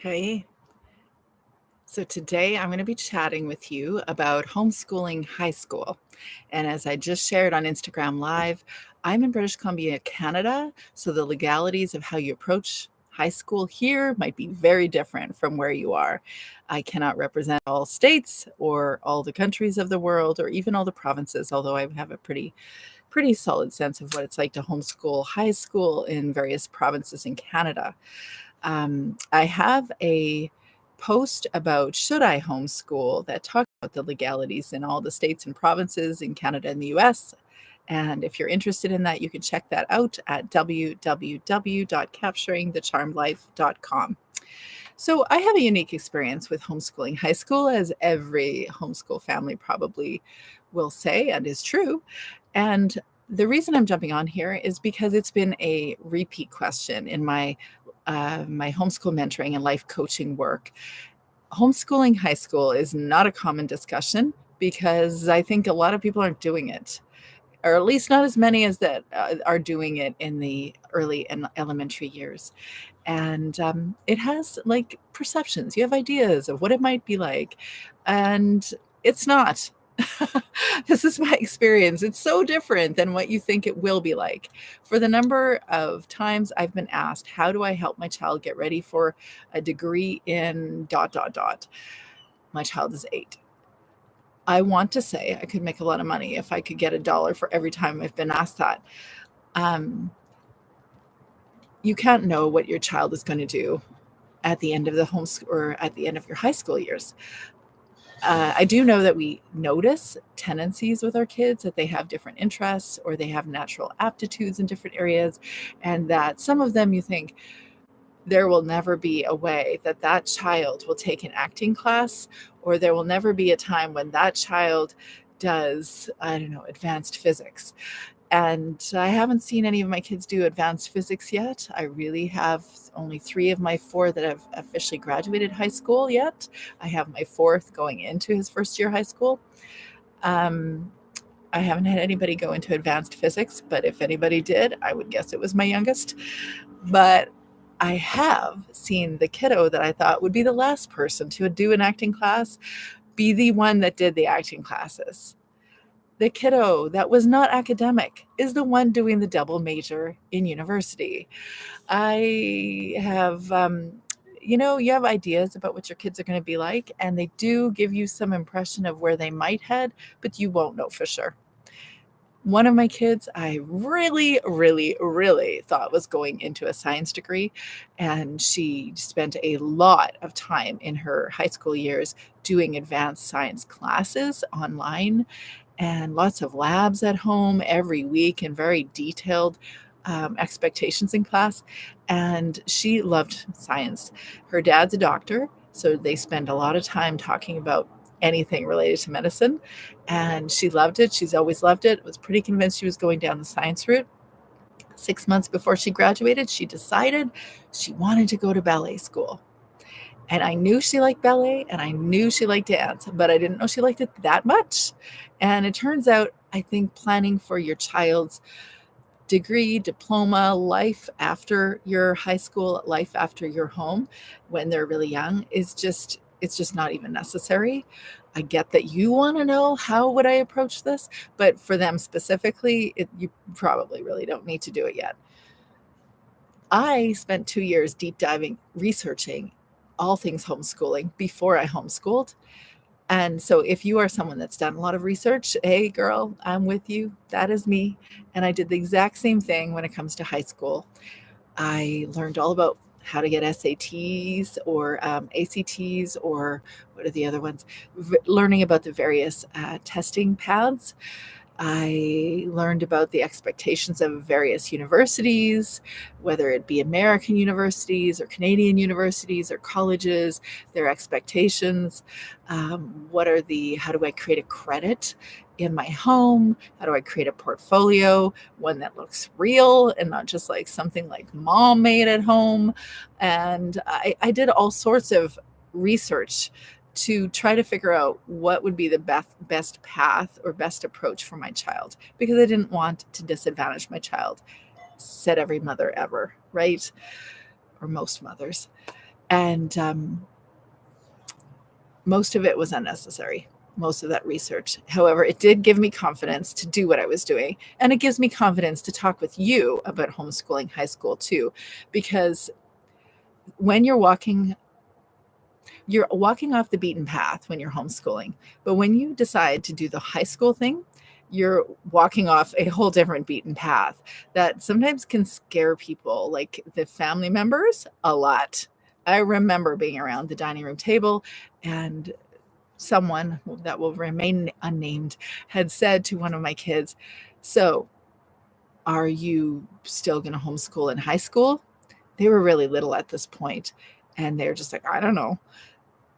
Hey, so today I'm going to be chatting with you about homeschooling high school. And as I just shared on Instagram Live, I'm in British Columbia, Canada. So the legalities of how you approach high school here might be very different from where you are. I cannot represent all states or all the countries of the world or even all the provinces, although I have a pretty solid sense of what it's like to homeschool high school in various provinces in Canada. I have a post about should I homeschool that talks about the legalities in all the states and provinces in Canada and the US. And if you're interested in that, you can check that out at www.capturingthecharmedlife.com. So I have a unique experience with homeschooling high school, as every homeschool family probably will say and is true. And the reason I'm jumping on here is because it's been a repeat question in my homeschool mentoring and life coaching work. Homeschooling high school is not a common discussion because I think a lot of people aren't doing it, or at least not as many as that are doing it in the early and elementary years. And it has like perceptions. You have ideas of what it might be like, and it's not. This is my experience. It's so different than what you think it will be like. For the number of times I've been asked, how do I help my child get ready for a degree in dot, dot, dot? My child is 8. I want to say I could make a lot of money if I could get $1 for every time I've been asked that. Um, you can't know what your child is going to do at the end of the homeschool or at the end of your high school years. I do know that we notice tendencies with our kids, that they have different interests or they have natural aptitudes in different areas, and that some of them you think there will never be a way that that child will take an acting class, or there will never be a time when that child does, I don't know, advanced physics. And I haven't seen any of my kids do advanced physics yet. I really have only 3 of my 4 that have officially graduated high school yet. I have my 4th going into his first year high school. Um, I haven't had anybody go into advanced physics, but if anybody did, I would guess it was my youngest. But I have seen the kiddo that I thought would be the last person to do an acting class be the one that did the acting classes. The kiddo that was not academic is the one doing the double major in university. I have, you have ideas about what your kids are going to be like, and they do give you some impression of where they might head, but you won't know for sure. One of my kids, I really, really, really thought was going into a science degree, and she spent a lot of time in her high school years doing advanced science classes online and lots of labs at home every week and very detailed expectations in class. And she loved science. Her dad's a doctor, so they spend a lot of time talking about anything related to medicine. And she loved it. She's always loved it. Was pretty convinced she was going down the science route. 6 months before she graduated, she decided she wanted to go to ballet school. And I knew she liked ballet and I knew she liked dance, but I didn't know she liked it that much. And it turns out, I think planning for your child's degree, diploma, life after your high school, life after your home when they're really young it's just not even necessary. I get that you want to know how would I approach this, but for them specifically, you probably really don't need to do it yet. I spent 2 years deep diving, researching all things homeschooling before I homeschooled. And so if you are someone that's done a lot of research, hey girl, I'm with you. That is me. And I did the exact same thing when it comes to high school. I learned all about how to get SATs or ACTs, or what are the other ones? Learning about the various testing paths. I learned about the expectations of various universities, whether it be American universities or Canadian universities or colleges, their expectations. How do I create a credit in my home? How do I create a portfolio, one that looks real and not just like something like mom made at home? And I did all sorts of research to try to figure out what would be the best path or best approach for my child, because I didn't want to disadvantage my child, said every mother ever, right? Or most mothers. And most of it was unnecessary, most of that research. However, it did give me confidence to do what I was doing. And it gives me confidence to talk with you about homeschooling high school too, because when you're walking off the beaten path when you're homeschooling. But when you decide to do the high school thing, you're walking off a whole different beaten path that sometimes can scare people, like the family members, a lot. I remember being around the dining room table and someone that will remain unnamed had said to one of my kids, "So, are you still going to homeschool in high school?" They were really little at this point, and they're just like, "I don't know."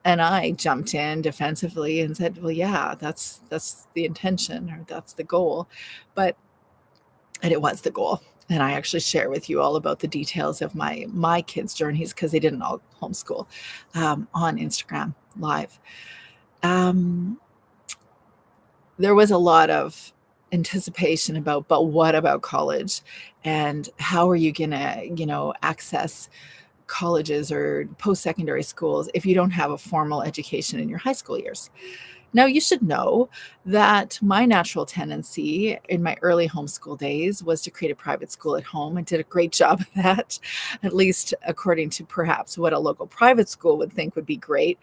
And I jumped in defensively and said, "Well, yeah, that's the intention, or that's the goal." But and it was the goal. And I actually share with you all about the details of my kids' journeys, because they didn't all homeschool, on Instagram Live. Um, there was a lot of anticipation about, but what about college, and how are you gonna, access colleges or post-secondary schools if you don't have a formal education in your high school years. Now, you should know that my natural tendency in my early homeschool days was to create a private school at home, and did a great job of that, at least according to perhaps what a local private school would think would be great.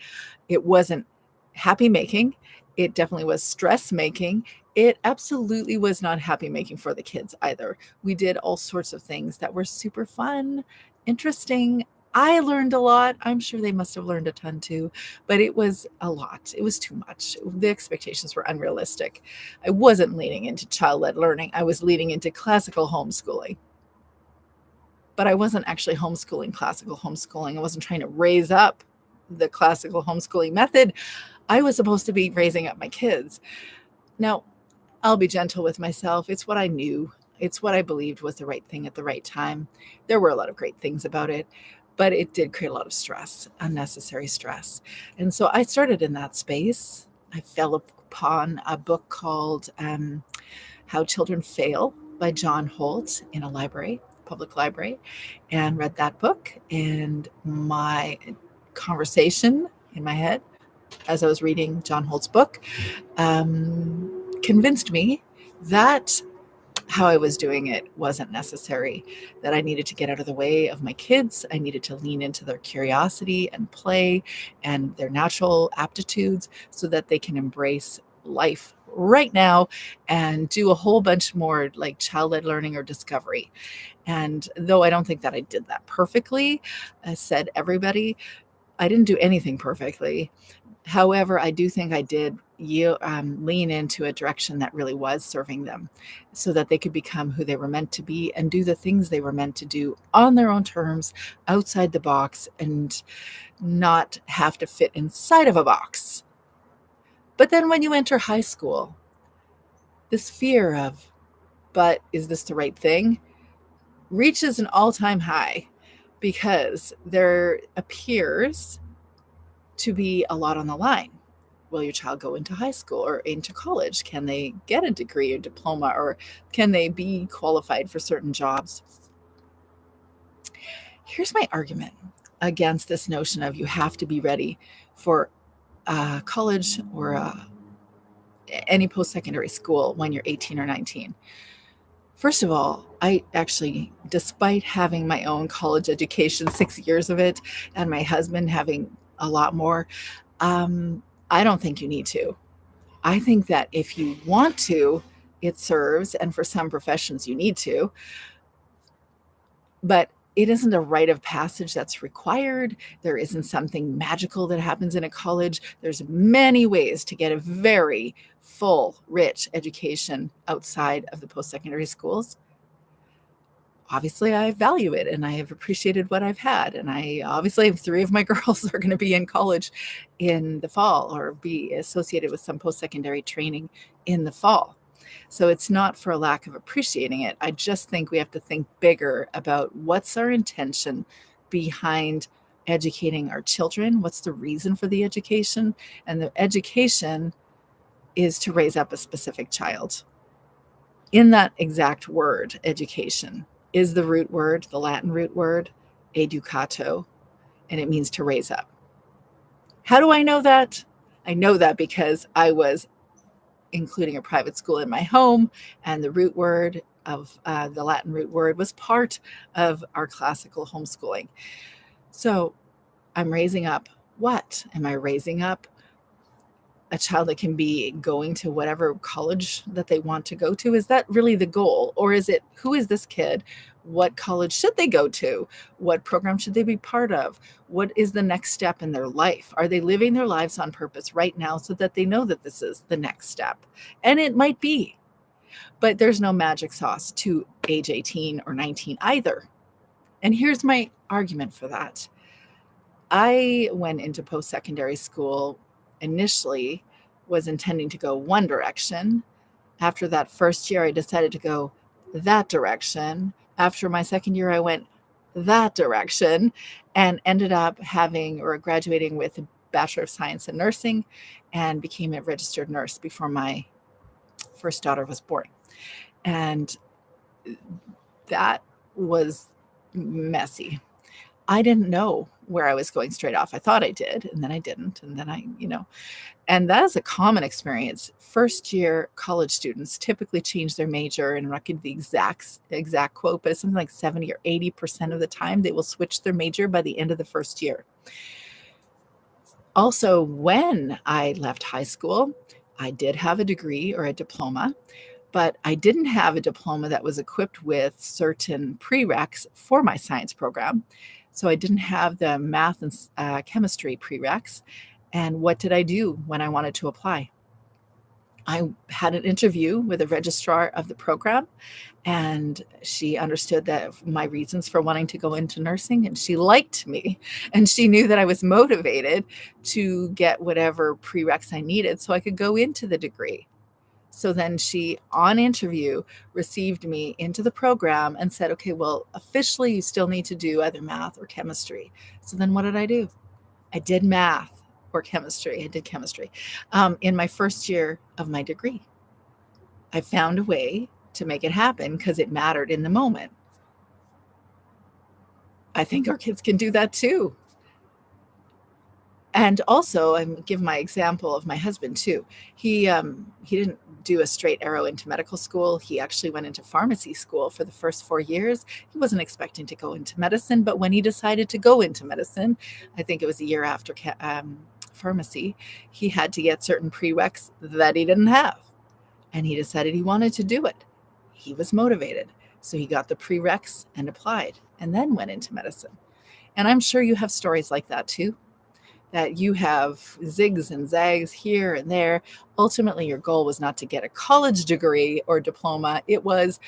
It wasn't happy making. It definitely was stress making. It absolutely was not happy making for the kids either. We did all sorts of things that were super fun, interesting. I learned a lot. I'm sure they must have learned a ton too, but it was a lot. It was too much. The expectations were unrealistic. I wasn't leaning into child-led learning. I was leaning into classical homeschooling. But I wasn't actually homeschooling classical homeschooling. I wasn't trying to raise up the classical homeschooling method. I was supposed to be raising up my kids. Now, I'll be gentle with myself. It's what I knew. It's what I believed was the right thing at the right time. There were a lot of great things about it, but it did create a lot of stress, unnecessary stress. And so I started in that space. I fell upon a book called How Children Fail by John Holt in a library, public library, and read that book. And my conversation in my head as I was reading John Holt's book convinced me that how I was doing it wasn't necessary, that I needed to get out of the way of my kids. I needed to lean into their curiosity and play and their natural aptitudes so that they can embrace life right now and do a whole bunch more like child-led learning or discovery. And though I don't think that I did that perfectly, as said everybody, I didn't do anything perfectly. However, I do think I did lean into a direction that really was serving them so that they could become who they were meant to be and do the things they were meant to do on their own terms, outside the box, and not have to fit inside of a box. But then when you enter high school, this fear of, but is this the right thing, reaches an all-time high, because there appears to be a lot on the line. Will your child go into high school or into college? Can they get a degree or diploma, or can they be qualified for certain jobs? Here's my argument against this notion of you have to be ready for college or any post-secondary school when you're 18 or 19. First of all, I actually, despite having my own college education, 6 years of it, and my husband having a lot more, I don't think you need to. I think that if you want to, it serves, and for some professions you need to, but it isn't a rite of passage that's required. There isn't something magical that happens in a college. There's many ways to get a very full, rich education outside of the post-secondary schools. Obviously, I value it and I have appreciated what I've had. And I obviously have 3 of my girls are going to be in college in the fall, or be associated with some post-secondary training in the fall. So it's not for a lack of appreciating it. I just think we have to think bigger about what's our intention behind educating our children. What's the reason for the education? And the education is to raise up a specific child. In that exact word, education, is the root word, the Latin root word, educato. and it means to raise up. How do I know that? I know that because I was including a private school in my home, and the root word of the Latin root word was part of our classical homeschooling. So I'm raising up what? Am I raising up a child that can be going to whatever college that they want to go to? Is that really the goal? Or is it, who is this kid? What college should they go to? What program should they be part of? What is the next step in their life? Are they living their lives on purpose right now so that they know that this is the next step? And it might be, but there's no magic sauce to age 18 or 19 either. And here's my argument for that. I went into post-secondary school initially, was intending to go one direction. After that first year, I decided to go that direction. After my second year, I went that direction and ended up having or graduating with a Bachelor of Science in Nursing and became a registered nurse before my first daughter was born. And that was messy. I didn't know where I was going straight off. I thought I did, and then I didn't. And then and that is a common experience. First year college students typically change their major, and I'm not giving the exact quote, but it's something like 70 or 80% of the time they will switch their major by the end of the first year. Also, when I left high school, I did have a degree or a diploma, but I didn't have a diploma that was equipped with certain prereqs for my science program. So I didn't have the math and chemistry prereqs. And what did I do when I wanted to apply? I had an interview with a registrar of the program, and she understood that my reasons for wanting to go into nursing, and she liked me, and she knew that I was motivated to get whatever prereqs I needed so I could go into the degree. So then she, on interview, received me into the program and said, okay, well, officially you still need to do either math or chemistry. So then what did I do? I did math or chemistry. I did chemistry in my first year of my degree. I found a way to make it happen because it mattered in the moment. I think our kids can do that too. And also, I give my example of my husband too. He didn't do a straight arrow into medical school. He actually went into pharmacy school for the first 4 years. He wasn't expecting to go into medicine, but when he decided to go into medicine, I think it was a year after pharmacy, he had to get certain prereqs that he didn't have, and he decided he wanted to do it. He was motivated, so he got the prereqs and applied, and then went into medicine. And I'm sure you have stories like that too, that you have zigs and zags here and there. Ultimately, your goal was not to get a college degree or diploma. It was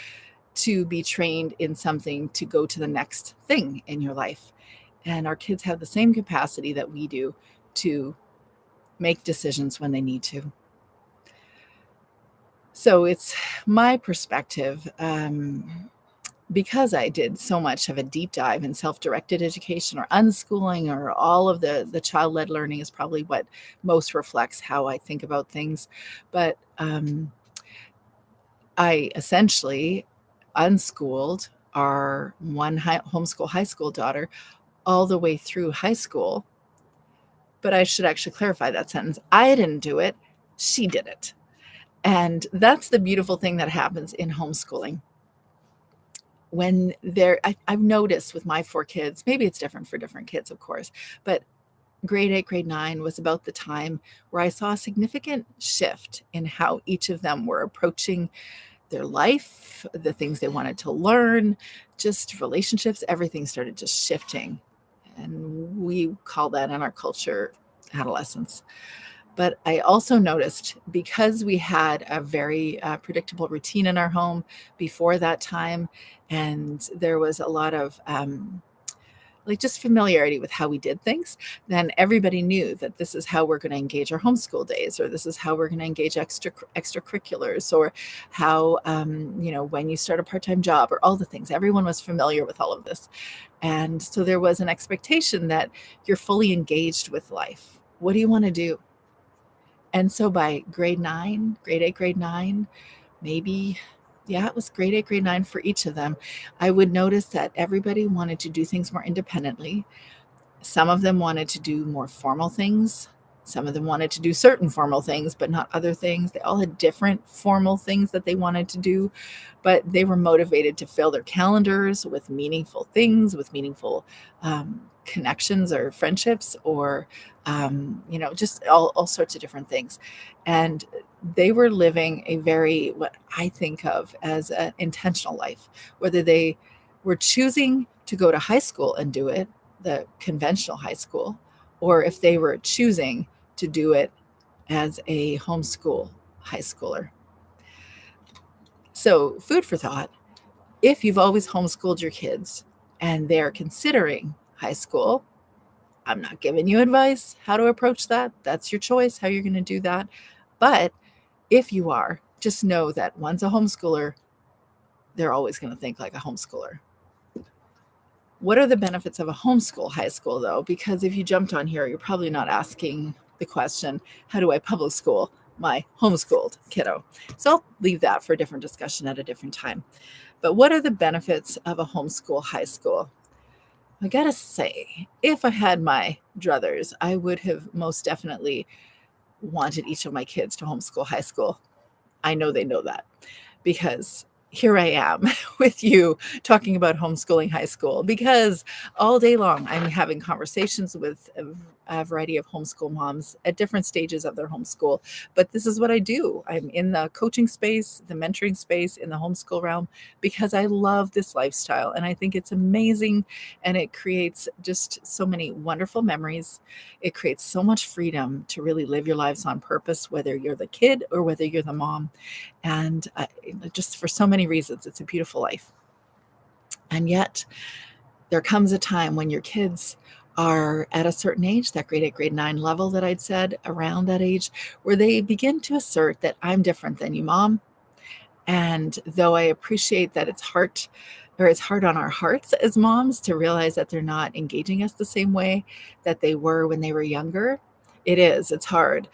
to be trained in something to go to the next thing in your life. And our kids have the same capacity that we do to make decisions when they need to. So it's my perspective, because I did so much of a deep dive in self-directed education or unschooling, or all of the child-led learning is probably what most reflects how I think about things. But I essentially unschooled our one homeschool high school daughter all the way through high school. But I should actually clarify that sentence. I didn't do it. She did it. And that's the beautiful thing that happens in homeschooling. When I've noticed with my 4 kids, maybe it's different for different kids, of course, but grade 8, grade 9 was about the time where I saw a significant shift in how each of them were approaching their life, the things they wanted to learn, just relationships, everything started just shifting. And we call that in our culture adolescence. But I also noticed, because we had a very predictable routine in our home before that time, and there was a lot of just familiarity with how we did things, then everybody knew that this is how we're going to engage our homeschool days, or this is how we're going to engage extracurriculars, or how, when you start a part-time job, or all the things. Everyone was familiar with all of this. And so there was an expectation that you're fully engaged with life. What do you want to do? And so by grade 8, grade 9, maybe, it was grade 8, grade 9 for each of them, I would notice that everybody wanted to do things more independently. Some of them wanted to do more formal things. Some of them wanted to do certain formal things, but not other things. They all had different formal things that they wanted to do, but they were motivated to fill their calendars with meaningful things, with meaningful connections or friendships, or just all sorts of different things. And they were living a very, what I think of as an intentional life, whether they were choosing to go to high school and do it, the conventional high school, or if they were choosing to do it as a homeschool high schooler. So, food for thought: if you've always homeschooled your kids and they're considering high school, I'm not giving you advice how to approach that. That's your choice, how you're going to do that. But if you are, just know that one's a homeschooler, they're always going to think like a homeschooler. What are the benefits of a homeschool high school, though? Because if you jumped on here, you're probably not asking the question, how do I public school my homeschooled kiddo? So I'll leave that for a different discussion at a different time. But what are the benefits of a homeschool high school? I gotta say, if I had my druthers, I would have most definitely wanted each of my kids to homeschool high school. I know they know that, because here I am with you talking about homeschooling high school, because all day long I'm having conversations with a variety of homeschool moms at different stages of their homeschool. But this is what I do. I'm in the coaching space, the mentoring space, in the homeschool realm, because I love this lifestyle and I think it's amazing, and it creates just so many wonderful memories. It creates so much freedom to really live your lives on purpose, whether you're the kid or whether you're the mom. And just for so many reasons, it's a beautiful life. And yet, there comes a time when your kids are at a certain age, that grade 8, grade 9 level that I'd said, around that age, where they begin to assert that I'm different than you, mom. And though I appreciate that it's hard on our hearts as moms to realize that they're not engaging us the same way that they were when they were younger, it's hard.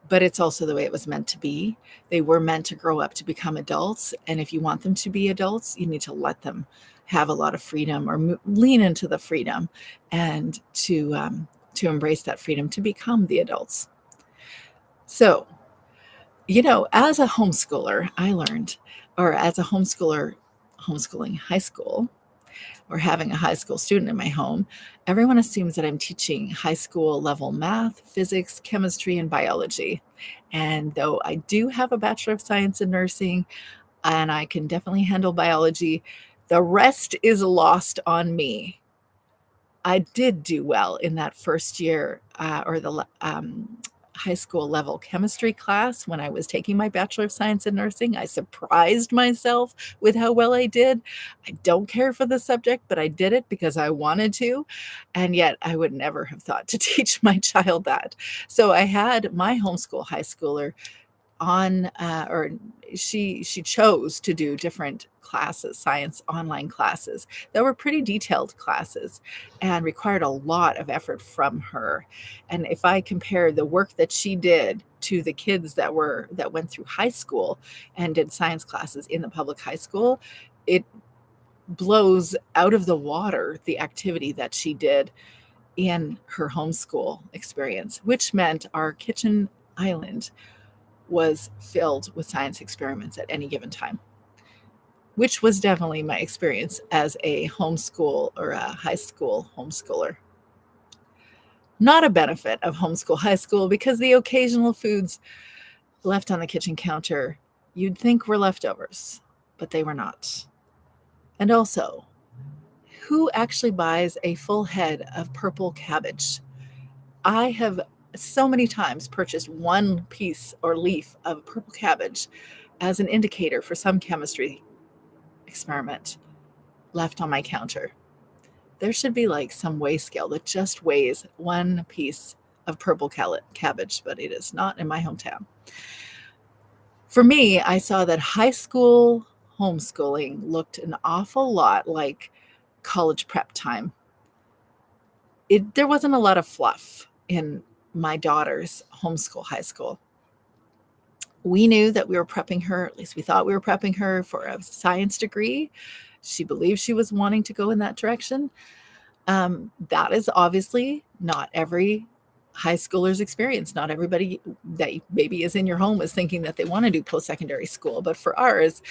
But it's also the way it was meant to be. They were meant to grow up to become adults. And if you want them to be adults, you need to let them have a lot of freedom, or lean into the freedom, and to embrace that freedom to become the adults. So, as a homeschooler, I learned, or as a homeschooler, homeschooling high school, or having a high school student in my home, everyone assumes that I'm teaching high school level math, physics, chemistry, and biology. And though I do have a Bachelor of Science in nursing and I can definitely handle biology, the rest is lost on me. I did do well in that first year, or the high school level chemistry class when I was taking my Bachelor of Science in nursing. I surprised myself with how well I did. I don't care for the subject, but I did it because I wanted to. And yet I would never have thought to teach my child that. So I had my homeschool high schooler on, or she chose to do different classes, science online classes that were pretty detailed classes and required a lot of effort from her. And if I compare the work that she did to the kids that went through high school and did science classes in the public high school, it blows out of the water the activity that she did in her homeschool experience, which meant our kitchen island was filled with science experiments at any given time, which was definitely my experience as a homeschool or a high school homeschooler. Not a benefit of homeschool high school, because the occasional foods left on the kitchen counter you'd think were leftovers, but they were not. And also, who actually buys a full head of purple cabbage? I have so many times purchased one piece or leaf of purple cabbage as an indicator for some chemistry experiment left on my counter. There should be like some weigh scale that just weighs one piece of purple cabbage, but it is not in my hometown. For me, I saw that high school homeschooling looked an awful lot like college prep time. There wasn't a lot of fluff in my daughter's homeschool high school. We knew that we were prepping her, at least we thought we were prepping her for a science degree. She believed she was wanting to go in that direction. That is obviously not every high schooler's experience. Not everybody that maybe is in your home is thinking that they want to do post-secondary school. But for ours,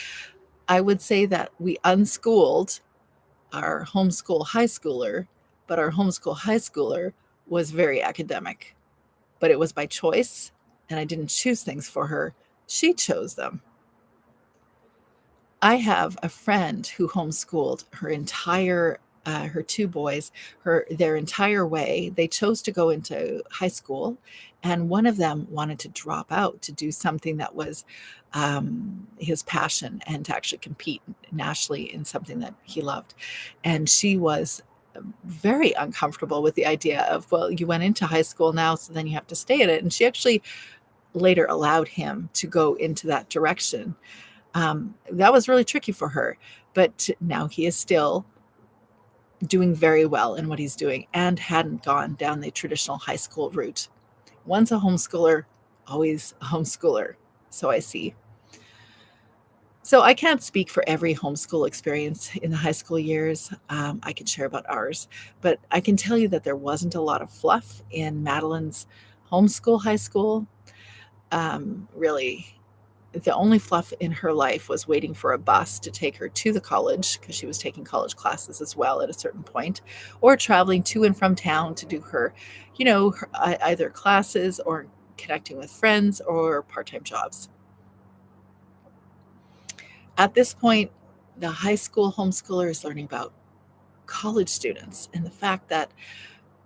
I would say that we unschooled our homeschool high schooler, but our homeschool high schooler was very academic. But it was by choice, and I didn't choose things for her. She chose them. I have a friend who homeschooled her two boys, their entire way. They chose to go into high school, and one of them wanted to drop out to do something that was his passion and to actually compete nationally in something that he loved. And she was very uncomfortable with the idea of, well, you went into high school now, so then you have to stay at it. And she actually later allowed him to go into that direction. That was really tricky for her, but now he is still doing very well in what he's doing and hadn't gone down the traditional high school route. Once a homeschooler, always a homeschooler. So I see. So I can't speak for every homeschool experience in the high school years. I can share about ours, but I can tell you that there wasn't a lot of fluff in Madeline's homeschool high school. Really, the only fluff in her life was waiting for a bus to take her to the college because she was taking college classes as well at a certain point, or traveling to and from town to do her, either classes or connecting with friends or part-time jobs. At this point, the high school homeschooler is learning about college students and the fact that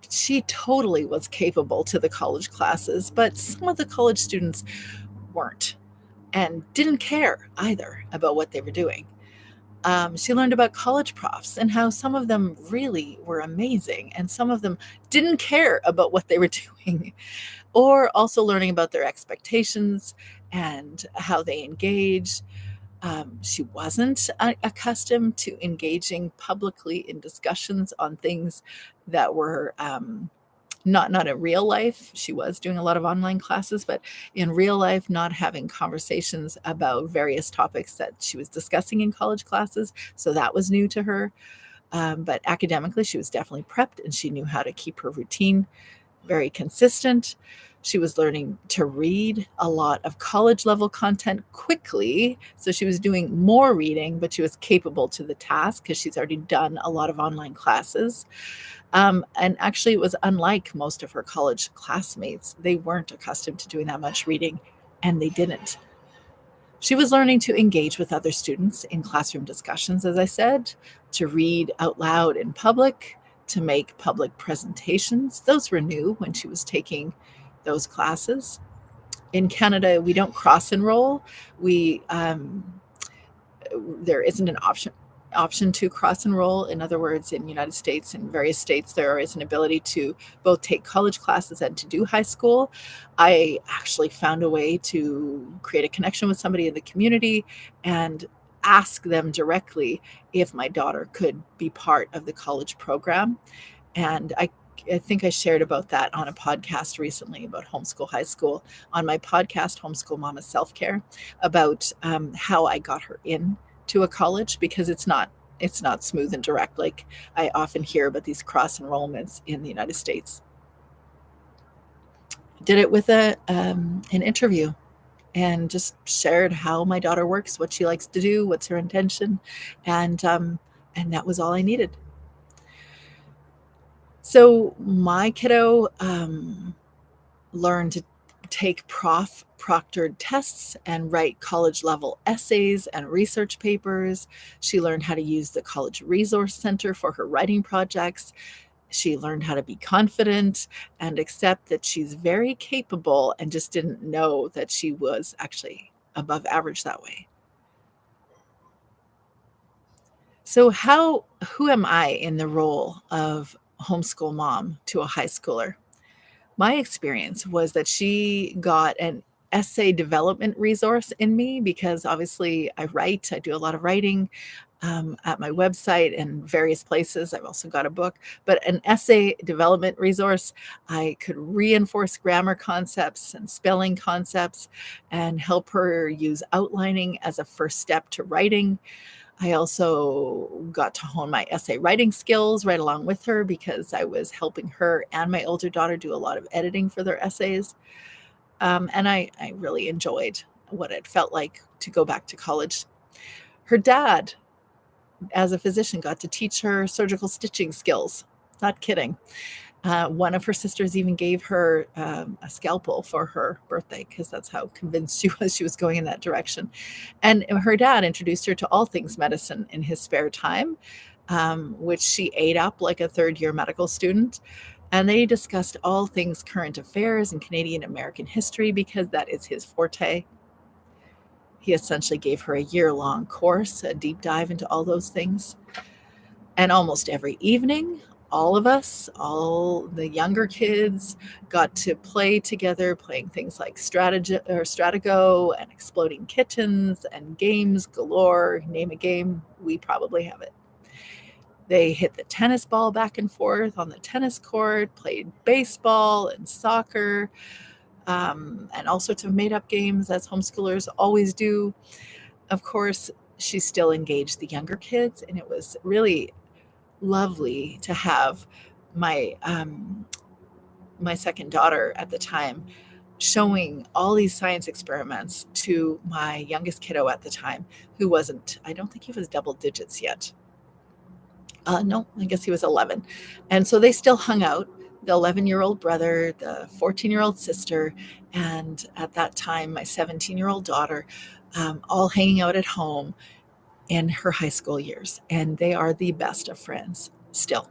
she totally was capable to the college classes, but some of the college students weren't and didn't care either about what they were doing. She learned about college profs and how some of them really were amazing and some of them didn't care about what they were doing, or also learning about their expectations and how they engage. She wasn't accustomed to engaging publicly in discussions on things that were not in real life. She was doing a lot of online classes, but in real life, not having conversations about various topics that she was discussing in college classes. So that was new to her. But academically, she was definitely prepped and she knew how to keep her routine very consistent. She was learning to read a lot of college level content quickly. So she was doing more reading, but she was capable to the task because she's already done a lot of online classes. And actually, it was unlike most of her college classmates. They weren't accustomed to doing that much reading, and they didn't. She was learning to engage with other students in classroom discussions, as I said, to read out loud in public, to make public presentations. Those were new when she was taking those classes. In Canada, we don't cross enroll. We There isn't an option to cross enroll. In other words, in the United States, in various states, there is an ability to both take college classes and to do high school. I actually found a way to create a connection with somebody in the community and ask them directly if my daughter could be part of the college program. And I think I shared about that on a podcast recently about homeschool high school on my podcast, Homeschool Mama Self Care, about how I got her in to a college because it's not smooth and direct like I often hear about these cross enrollments in the United States. Did it with an interview and just shared how my daughter works, what she likes to do, what's her intention, and that was all I needed. So my kiddo learned to take prof proctored tests and write college level essays and research papers. She learned how to use the college resource center for her writing projects. She learned how to be confident and accept that she's very capable and just didn't know that she was actually above average that way. So who am I in the role of homeschool mom to a high schooler? My experience was that she got an essay development resource in me because obviously I write, I do a lot of writing at my website and various places. I've also got a book, but an essay development resource. I could reinforce grammar concepts and spelling concepts and help her use outlining as a first step to writing. I also got to hone my essay writing skills right along with her because I was helping her and my older daughter do a lot of editing for their essays. And I really enjoyed what it felt like to go back to college. Her dad, as a physician, got to teach her surgical stitching skills. Not kidding. One of her sisters even gave her a scalpel for her birthday because that's how convinced she was going in that direction. And her dad introduced her to all things medicine in his spare time, which she ate up like a third year medical student. And they discussed all things current affairs and Canadian American history because that is his forte. He essentially gave her a year-long course, a deep dive into all those things. And almost every evening, all of us, all the younger kids, got to play together, playing things like Stratago and Exploding Kittens and games galore. Name a game, we probably have it. They hit the tennis ball back and forth on the tennis court, played baseball and soccer, and all sorts of made-up games, as homeschoolers always do. Of course, she still engaged the younger kids, and it was really lovely to have my my second daughter at the time showing all these science experiments to my youngest kiddo at the time, who wasn't, I don't think he was double digits yet. No, I guess he was 11. And so they still hung out, the 11-year-old brother, the 14-year-old sister, and at that time, my 17-year-old daughter, all hanging out at home in her high school years. And they are the best of friends still.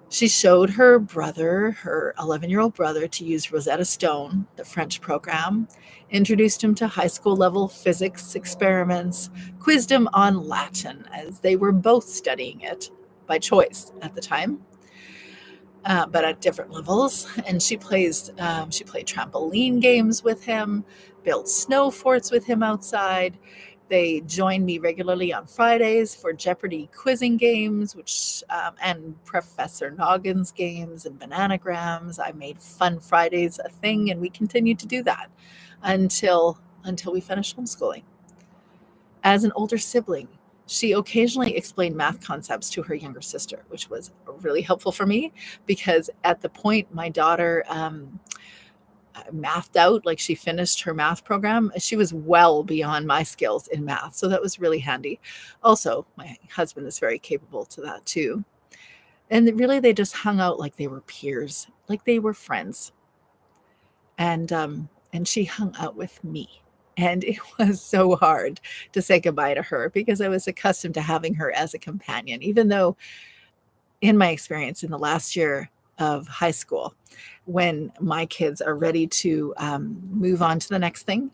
She showed her brother, her 11-year-old brother, to use Rosetta Stone, the French program, introduced him to high school level physics experiments, quizzed him on Latin as they were both studying it by choice at the time, but at different levels. And she played trampoline games with him, built snow forts with him outside. They joined me regularly on Fridays for Jeopardy quizzing games, and Professor Noggins games and bananagrams. I made Fun Fridays a thing, and we continued to do that until we finished homeschooling. As an older sibling, she occasionally explained math concepts to her younger sister, which was really helpful for me because at the point my daughter mathed out, like she finished her math program, she was well beyond my skills in math. So that was really handy. Also, my husband is very capable to that too. And really, they just hung out like they were peers, like they were friends. And she hung out with me. And it was so hard to say goodbye to her because I was accustomed to having her as a companion, even though in my experience in the last year of high school, when my kids are ready to move on to the next thing,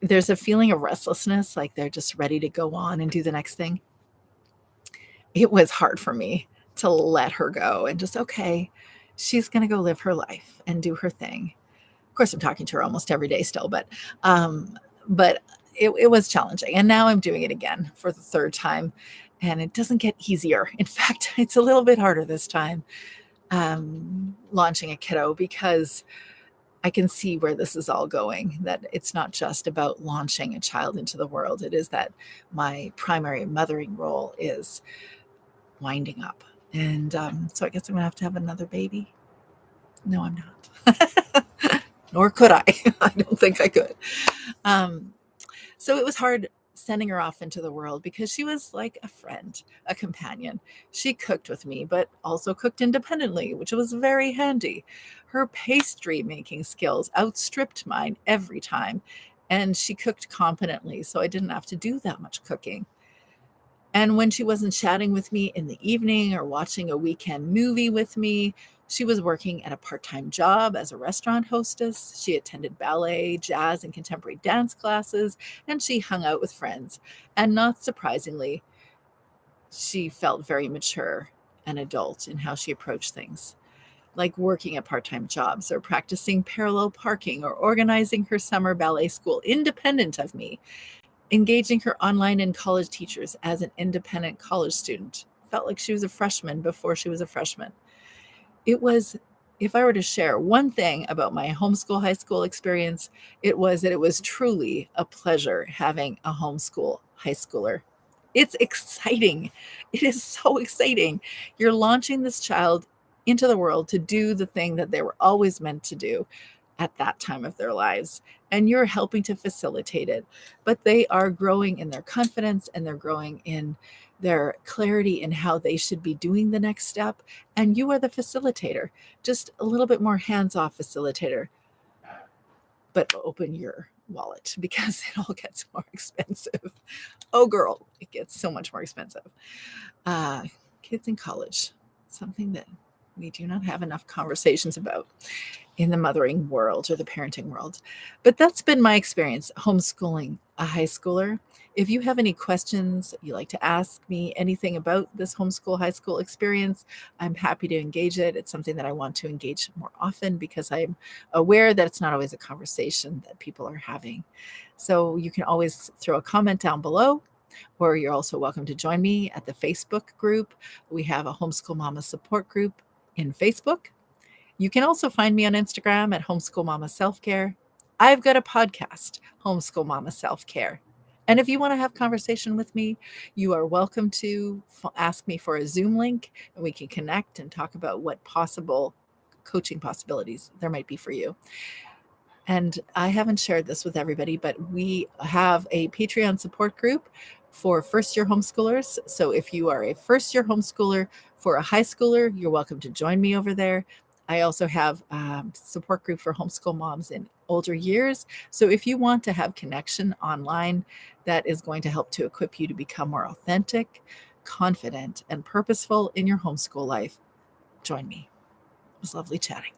there's a feeling of restlessness, like they're just ready to go on and do the next thing. It was hard for me to let her go and just, okay, she's going to go live her life and do her thing. Of course, I'm talking to her almost every day still, but it was challenging. And now I'm doing it again for the third time, and it doesn't get easier. In fact, it's a little bit harder this time launching a kiddo because I can see where this is all going, that it's not just about launching a child into the world. It is that my primary mothering role is winding up. And so I guess I'm going to have another baby. No, I'm not. Nor could I. I don't think I could. So it was hard sending her off into the world because she was like a friend, a companion. She cooked with me, but also cooked independently, which was very handy. Her pastry making skills outstripped mine every time, and she cooked competently, so I didn't have to do that much cooking. And when she wasn't chatting with me in the evening or watching a weekend movie with me, she was working at a part-time job as a restaurant hostess. She attended ballet, jazz, and contemporary dance classes, and she hung out with friends. And not surprisingly, she felt very mature and adult in how she approached things, like working at part-time jobs or practicing parallel parking or organizing her summer ballet school independent of me, engaging her online and college teachers as an independent college student. Felt like she was a freshman before she was a freshman. It was, if I were to share one thing about my homeschool high school experience, it was that it was truly a pleasure having a homeschool high schooler. It's exciting. It is so exciting. You're launching this child into the world to do the thing that they were always meant to do at that time of their lives. And you're helping to facilitate it. But they are growing in their confidence and they're growing in their clarity in how they should be doing the next step. And you are the facilitator, just a little bit more hands off facilitator. But open your wallet because it all gets more expensive. Oh, girl, it gets so much more expensive. Kids in college, something that we do not have enough conversations about in the mothering world or the parenting world. But that's been my experience homeschooling a high schooler. If you have any questions, you like to ask me anything about this homeschool high school experience, I'm happy to engage it. It's something that I want to engage more often because I'm aware that it's not always a conversation that people are having. So you can always throw a comment down below, or you're also welcome to join me at the Facebook group. We have a Homeschool Mama support group in Facebook. You can also find me on Instagram at Homeschool Mama Self-Care. I've got a podcast, Homeschool Mama Self-Care. And if you want to have conversation with me, you are welcome to ask me for a Zoom link and we can connect and talk about what possible coaching possibilities there might be for you. And I haven't shared this with everybody, but we have a Patreon support group for first-year homeschoolers. So if you are a first-year homeschooler for a high schooler, you're welcome to join me over there. I also have a support group for homeschool moms in older years. So if you want to have connection online that is going to help to equip you to become more authentic, confident, and purposeful in your homeschool life, join me. It was lovely chatting.